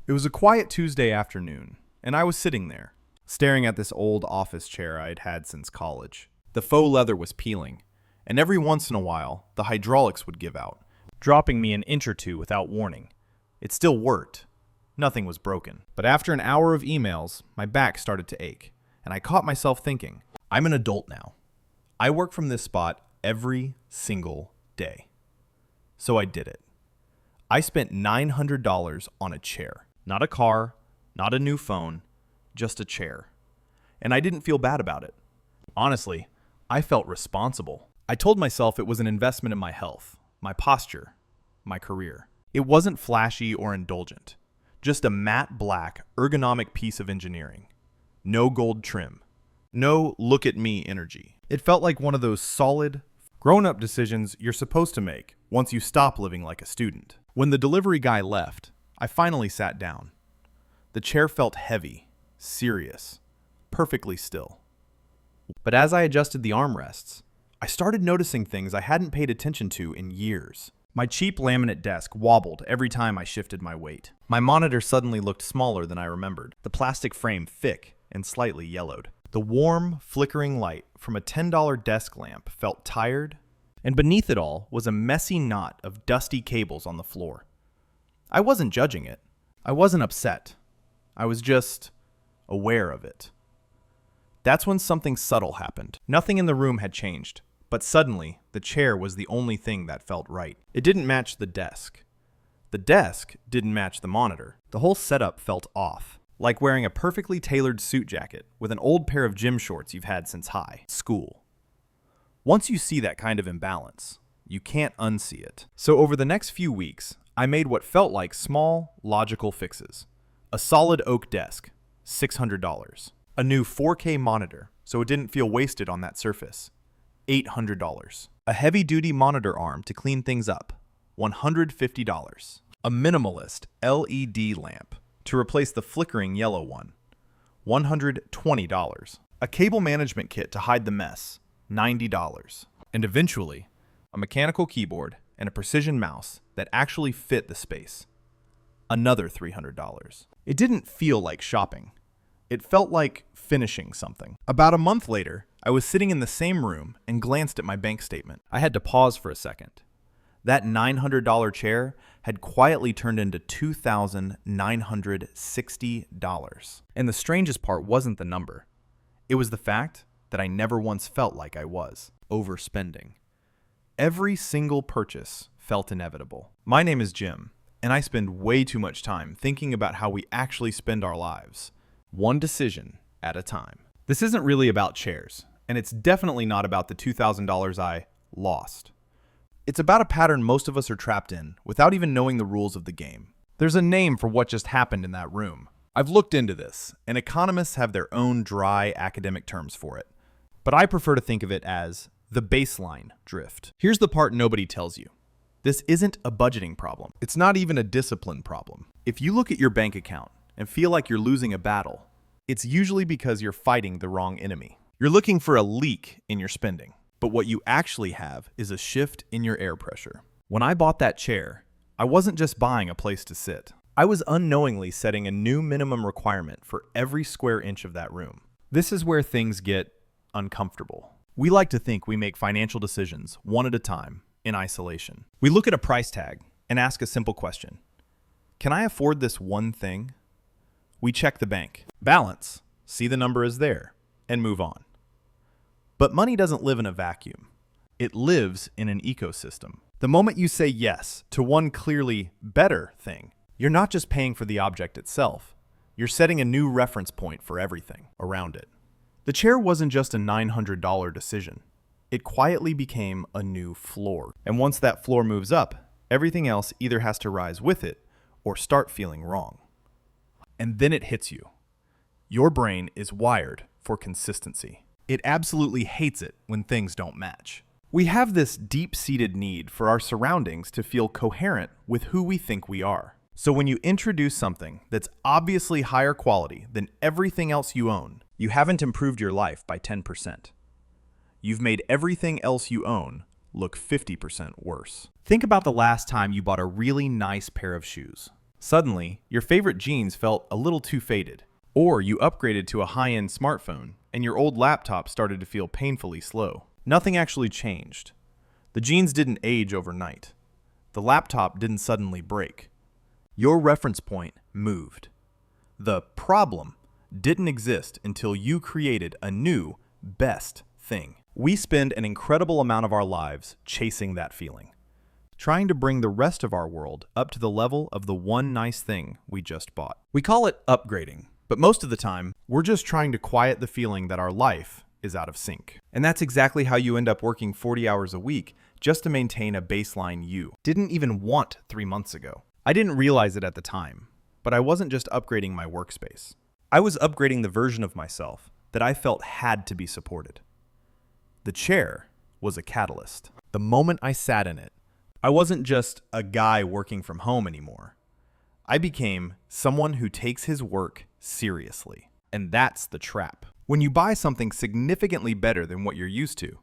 It was a quiet Tuesday afternoon, and I was sitting there, staring at this old office chair I'd had since college. The faux leather was peeling, and every once in a while, the hydraulics would give out, dropping me an inch or two without warning. It still worked. Nothing was broken. But after an hour of emails, my back started to ache, and I caught myself thinking, I'm an adult now. I work from this spot every single day. So I did it. I spent $900 on a chair. Not a car, not a new phone, just a chair. And I didn't feel bad about it. Honestly, I felt responsible. I told myself it was an investment in my health, my posture, my career. It wasn't flashy or indulgent, just a matte black, ergonomic piece of engineering. No gold trim. No look at me energy. It felt like one of those solid, grown-up decisions you're supposed to make once you stop living like a student. When the delivery guy left, I finally sat down. The chair felt heavy, serious, perfectly still. But as I adjusted the armrests, I started noticing things I hadn't paid attention to in years. My cheap laminate desk wobbled every time I shifted my weight. My monitor suddenly looked smaller than I remembered, the plastic frame thick and slightly yellowed. The warm, flickering light from a $10 desk lamp felt tired, and beneath it all was a messy knot of dusty cables on the floor. I wasn't judging it. I wasn't upset. I was just aware of it. That's when something subtle happened. Nothing in the room had changed, but suddenly the chair was the only thing that felt right. It didn't match the desk. The desk didn't match the monitor. The whole setup felt off, like wearing a perfectly tailored suit jacket with an old pair of gym shorts you've had since high school. Once you see that kind of imbalance, you can't unsee it. So over the next few weeks, I made what felt like small, logical fixes. A solid oak desk, $600. A new 4K monitor, so it didn't feel wasted on that surface, $800. A heavy-duty monitor arm to clean things up, $150. A minimalist LED lamp to replace the flickering yellow one, $120. A cable management kit to hide the mess, $90. And eventually, a mechanical keyboard and a precision mouse that actually fit the space, another $300. It didn't feel like shopping. It felt like finishing something. About a month later, I was sitting in the same room and glanced at my bank statement. I had to pause for a second. That $900 chair had quietly turned into $2,960. And the strangest part wasn't the number. It was the fact that I never once felt like I was overspending. Every single purchase felt inevitable. My name is Jim, and I spend way too much time thinking about how we actually spend our lives, one decision at a time. This isn't really about chairs, and it's definitely not about the $2,000 I lost. It's about a pattern most of us are trapped in without even knowing the rules of the game. There's a name for what just happened in that room. I've looked into this, and economists have their own dry academic terms for it, but I prefer to think of it as the baseline drift. Here's the part nobody tells you. This isn't a budgeting problem. It's not even a discipline problem. If you look at your bank account and feel like you're losing a battle, it's usually because you're fighting the wrong enemy. You're looking for a leak in your spending, but what you actually have is a shift in your air pressure. When I bought that chair, I wasn't just buying a place to sit. I was unknowingly setting a new minimum requirement for every square inch of that room. This is where things get uncomfortable. We like to think we make financial decisions one at a time, in isolation. We look at a price tag and ask a simple question. Can I afford this one thing? We check the bank balance, see the number is there, and move on. But money doesn't live in a vacuum. It lives in an ecosystem. The moment you say yes to one clearly better thing, you're not just paying for the object itself. You're setting a new reference point for everything around it. The chair wasn't just a $900 decision. It quietly became a new floor. And once that floor moves up, everything else either has to rise with it or start feeling wrong. And then it hits you. Your brain is wired for consistency. It absolutely hates it when things don't match. We have this deep-seated need for our surroundings to feel coherent with who we think we are. So when you introduce something that's obviously higher quality than everything else you own, you haven't improved your life by 10%. You've made everything else you own look 50% worse. Think about the last time you bought a really nice pair of shoes. Suddenly, your favorite jeans felt a little too faded. Or you upgraded to a high-end smartphone, and your old laptop started to feel painfully slow. Nothing actually changed. The jeans didn't age overnight. The laptop didn't suddenly break. Your reference point moved. The problem didn't exist until you created a new, best thing. We spend an incredible amount of our lives chasing that feeling, trying to bring the rest of our world up to the level of the one nice thing we just bought. We call it upgrading, but most of the time, we're just trying to quiet the feeling that our life is out of sync. And that's exactly how you end up working 40 hours a week just to maintain a baseline you didn't even want 3 months ago. I didn't realize it at the time, but I wasn't just upgrading my workspace. I was upgrading the version of myself that I felt had to be supported. The chair was a catalyst. The moment I sat in it, I wasn't just a guy working from home anymore. I became someone who takes his work seriously. And that's the trap. When you buy something significantly better than what you're used to,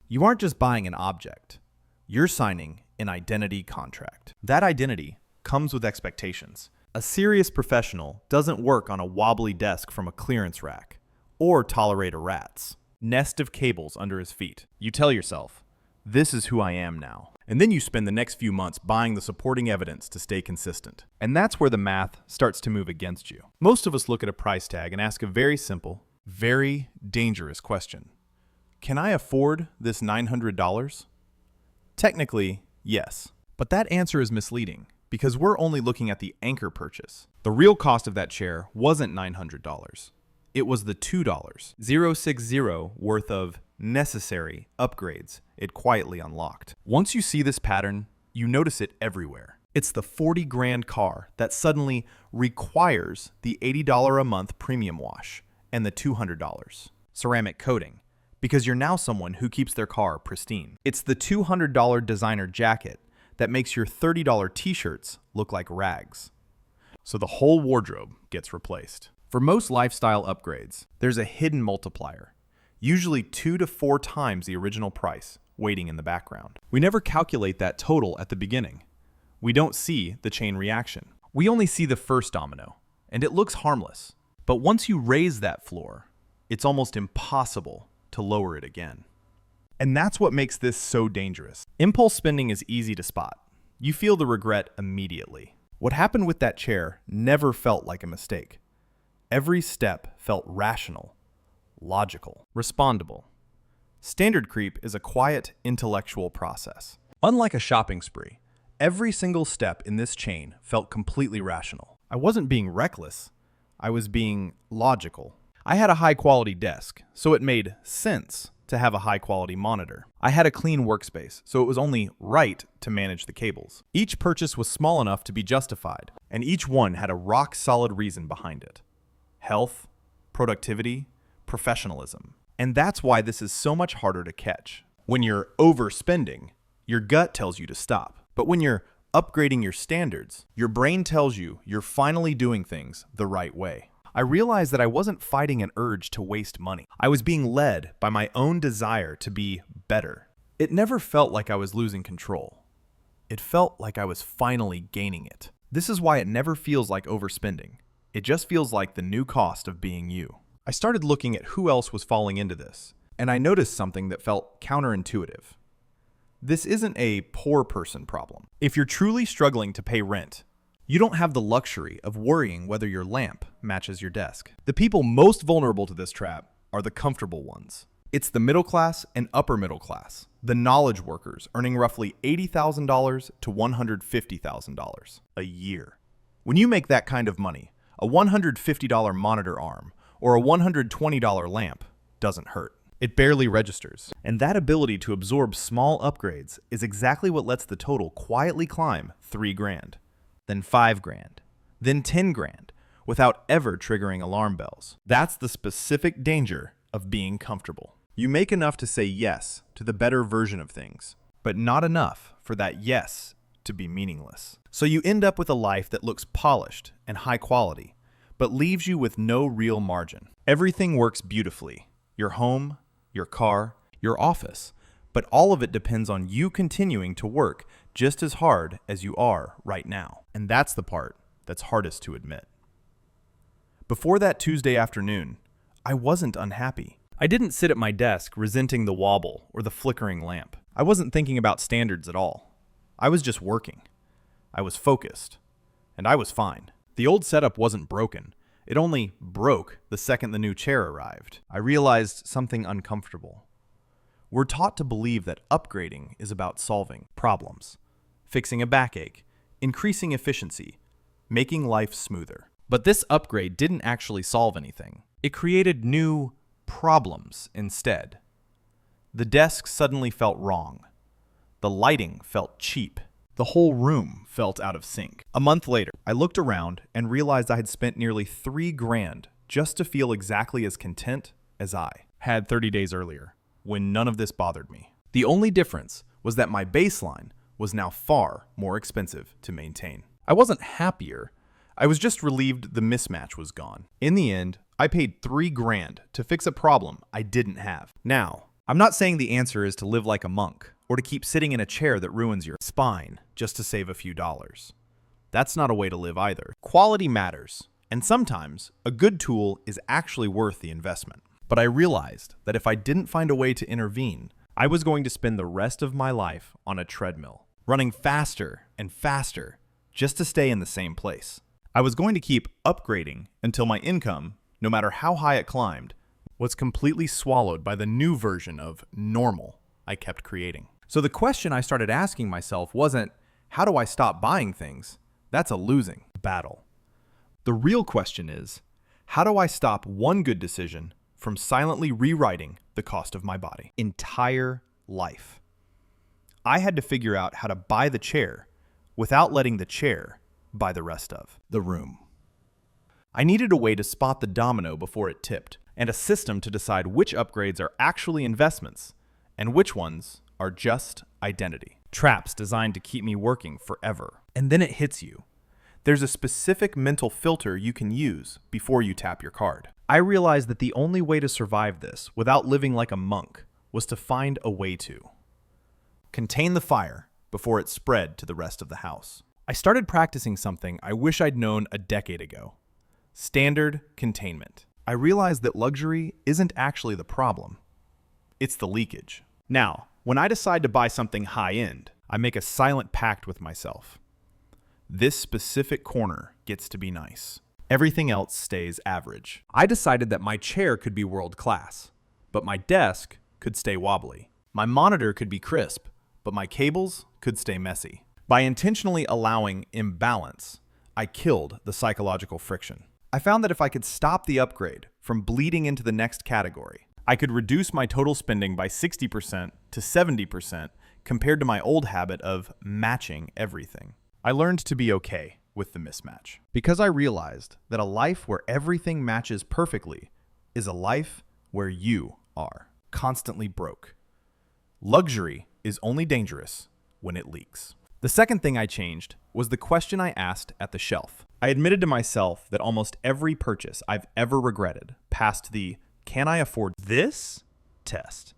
you aren't just buying an object. You're signing an identity contract. That identity comes with expectations. A serious professional doesn't work on a wobbly desk from a clearance rack or tolerate a rat's nest of cables under his feet. You tell yourself, this is who I am now. And then you spend the next few months buying the supporting evidence to stay consistent. And that's where the math starts to move against you. Most of us look at a price tag and ask a very simple, very dangerous question. Can I afford this $900? Technically, yes. But that answer is misleading because we're only looking at the anchor purchase. The real cost of that chair wasn't $900. It was the $2,060 worth of necessary upgrades it quietly unlocked. Once you see this pattern, you notice it everywhere. It's the 40 grand car that suddenly requires the $80 a month premium wash and the $200 ceramic coating because you're now someone who keeps their car pristine. It's the $200 designer jacket that makes your $30 t-shirts look like rags. So the whole wardrobe gets replaced. For most lifestyle upgrades, there's a hidden multiplier, usually 2 to 4 times the original price, waiting in the background. We never calculate that total at the beginning. We don't see the chain reaction. We only see the first domino, and it looks harmless. But once you raise that floor, it's almost impossible to lower it again. And that's what makes this so dangerous. Impulse spending is easy to spot. You feel the regret immediately. What happened with that chair never felt like a mistake. Every step felt rational, logical, respondable. Standard creep is a quiet, intellectual process. Unlike a shopping spree, every single step in this chain felt completely rational. I wasn't being reckless. I was being logical. I had a high-quality desk, so it made sense to have a high-quality monitor. I had a clean workspace, so it was only right to manage the cables. Each purchase was small enough to be justified, and each one had a rock-solid reason behind it. Health, productivity, professionalism. And that's why this is so much harder to catch. When you're overspending, your gut tells you to stop. But when you're upgrading your standards, your brain tells you you're finally doing things the right way. I realized that I wasn't fighting an urge to waste money. I was being led by my own desire to be better. It never felt like I was losing control. It felt like I was finally gaining it. This is why it never feels like overspending. It just feels like the new cost of being you. I started looking at who else was falling into this, and I noticed something that felt counterintuitive. This isn't a poor person problem. If you're truly struggling to pay rent, you don't have the luxury of worrying whether your lamp matches your desk. The people most vulnerable to this trap are the comfortable ones. It's the middle class and upper middle class, the knowledge workers earning roughly $80,000 to $150,000 a year. When you make that kind of money, a $150 monitor arm or a $120 lamp doesn't hurt. It barely registers. And that ability to absorb small upgrades is exactly what lets the total quietly climb 3 grand, then 5 grand, then 10 grand, without ever triggering alarm bells. That's the specific danger of being comfortable. You make enough to say yes to the better version of things, but not enough for that yes to be meaningless. So you end up with a life that looks polished and high quality, but leaves you with no real margin. Everything works beautifully. Your home, your car, your office, but all of it depends on you continuing to work just as hard as you are right now. And that's the part that's hardest to admit. Before that Tuesday afternoon, I wasn't unhappy. I didn't sit at my desk resenting the wobble or the flickering lamp. I wasn't thinking about standards at all. I was just working. I was focused. And I was fine. The old setup wasn't broken. It only broke the second the new chair arrived. I realized something uncomfortable. We're taught to believe that upgrading is about solving problems, fixing a backache, increasing efficiency, making life smoother. But this upgrade didn't actually solve anything. It created new problems instead. The desk suddenly felt wrong. The lighting felt cheap. The whole room felt out of sync. A month later, I looked around and realized I had spent nearly $3,000 just to feel exactly as content as I had 30 days earlier, when none of this bothered me. The only difference was that my baseline was now far more expensive to maintain. I wasn't happier. I was just relieved the mismatch was gone. In the end, I paid $3,000 to fix a problem I didn't have. Now, I'm not saying the answer is to live like a monk or to keep sitting in a chair that ruins your spine just to save a few dollars. That's not a way to live either. Quality matters, and sometimes a good tool is actually worth the investment. But I realized that if I didn't find a way to intervene, I was going to spend the rest of my life on a treadmill, running faster and faster just to stay in the same place. I was going to keep upgrading until my income, no matter how high it climbed, was completely swallowed by the new version of normal I kept creating. So the question I started asking myself wasn't, how do I stop buying things? That's a losing battle. The real question is, how do I stop one good decision from silently rewriting the cost of my body? Entire life. I had to figure out how to buy the chair without letting the chair buy the rest of the room. I needed a way to spot the domino before it tipped, and a system to decide which upgrades are actually investments and which ones are just identity. Traps designed to keep me working forever. And then it hits you. There's a specific mental filter you can use before you tap your card. I realized that the only way to survive this without living like a monk was to find a way to contain the fire before it spread to the rest of the house. I started practicing something I wish I'd known a decade ago. Standard containment. I realized that luxury isn't actually the problem. It's the leakage. Now, when I decide to buy something high-end, I make a silent pact with myself. This specific corner gets to be nice. Everything else stays average. I decided that my chair could be world-class, but my desk could stay wobbly. My monitor could be crisp, but my cables could stay messy. By intentionally allowing imbalance, I killed the psychological friction. I found that if I could stop the upgrade from bleeding into the next category, I could reduce my total spending by 60% to 70% compared to my old habit of matching everything. I learned to be okay with the mismatch because I realized that a life where everything matches perfectly is a life where you are constantly broke. Luxury is only dangerous when it leaks. The second thing I changed was the question I asked at the shelf. I admitted to myself that almost every purchase I've ever regretted passed the "can I afford this?" test.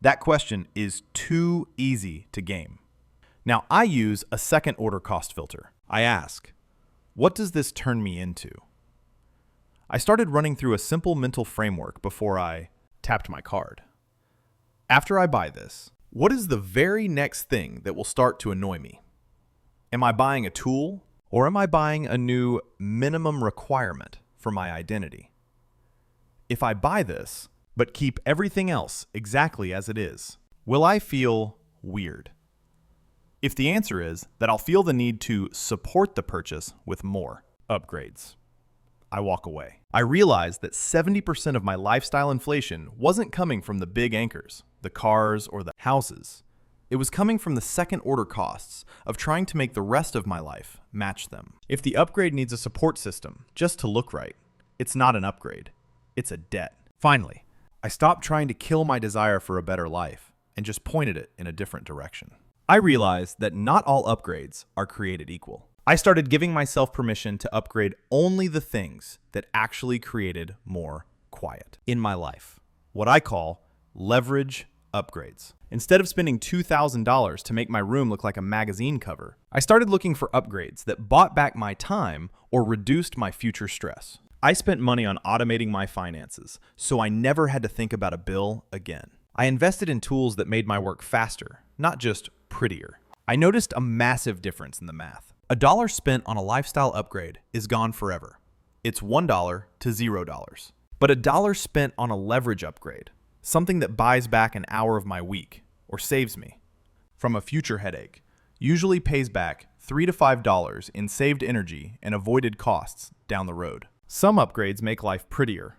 That question is too easy to game. Now I use a second order cost filter. I ask, what does this turn me into? I started running through a simple mental framework before I tapped my card. After I buy this, what is the very next thing that will start to annoy me? Am I buying a tool, or am I buying a new minimum requirement for my identity? If I buy this, but keep everything else exactly as it is, will I feel weird? If the answer is that I'll feel the need to support the purchase with more upgrades, I walk away. I realize that 70% of my lifestyle inflation wasn't coming from the big anchors, the cars or the houses. It was coming from the second order costs of trying to make the rest of my life match them. If the upgrade needs a support system just to look right, it's not an upgrade. It's a debt. Finally, I stopped trying to kill my desire for a better life and just pointed it in a different direction. I realized that not all upgrades are created equal. I started giving myself permission to upgrade only the things that actually created more quiet in my life. What I call leverage upgrades. Instead of spending $2,000 to make my room look like a magazine cover, I started looking for upgrades that bought back my time or reduced my future stress. I spent money on automating my finances, so I never had to think about a bill again. I invested in tools that made my work faster, not just prettier. I noticed a massive difference in the math. $1 spent on a lifestyle upgrade is gone forever. It's $1 to $0. But $1 spent on a leverage upgrade, something that buys back an hour of my week, or saves me from a future headache, usually pays back $3 to $5 in saved energy and avoided costs down the road. Some upgrades make life prettier.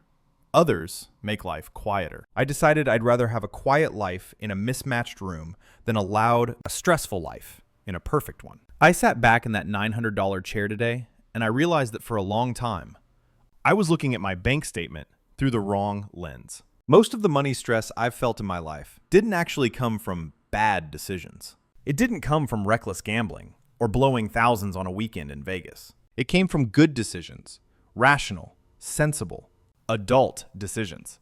Others make life quieter. I decided I'd rather have a quiet life in a mismatched room than a stressful life in a perfect one. I sat back in that $900 chair today, and I realized that for a long time, I was looking at my bank statement through the wrong lens. Most of the money stress I've felt in my life didn't actually come from bad decisions. It didn't come from reckless gambling or blowing thousands on a weekend in Vegas. It came from good decisions, rational, sensible, adult decisions,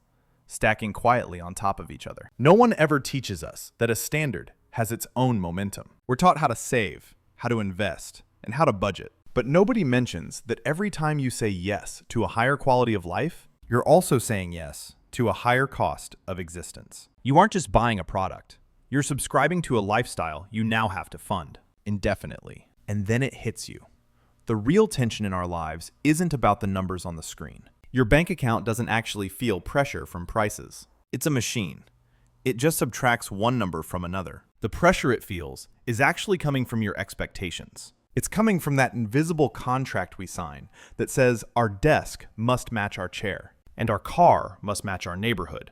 stacking quietly on top of each other. No one ever teaches us that a standard has its own momentum. We're taught how to save, how to invest, and how to budget. But nobody mentions that every time you say yes to a higher quality of life, you're also saying yes to a higher cost of existence. You aren't just buying a product. You're subscribing to a lifestyle you now have to fund indefinitely. And then it hits you. The real tension in our lives isn't about the numbers on the screen. Your bank account doesn't actually feel pressure from prices. It's a machine. It just subtracts one number from another. The pressure it feels is actually coming from your expectations. It's coming from that invisible contract we sign that says our desk must match our chair, and our car must match our neighborhood,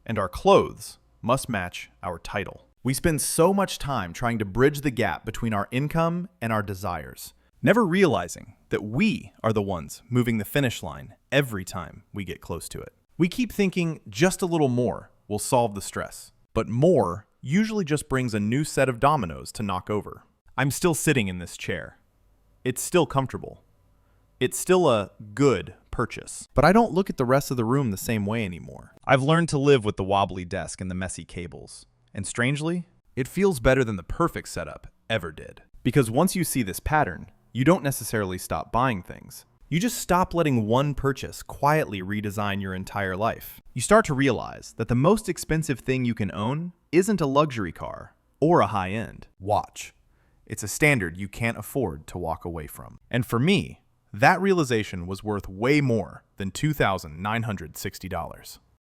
and our clothes must match our title. We spend so much time trying to bridge the gap between our income and our desires, never realizing that we are the ones moving the finish line every time we get close to it. We keep thinking just a little more will solve the stress, but more usually just brings a new set of dominoes to knock over. I'm still sitting in this chair. It's still comfortable. It's still a good purchase. But I don't look at the rest of the room the same way anymore. I've learned to live with the wobbly desk and the messy cables. And strangely, it feels better than the perfect setup ever did. Because once you see this pattern, you don't necessarily stop buying things. You just stop letting one purchase quietly redesign your entire life. You start to realize that the most expensive thing you can own isn't a luxury car or a high-end watch. It's a standard you can't afford to walk away from. And for me, that realization was worth way more than $2,960.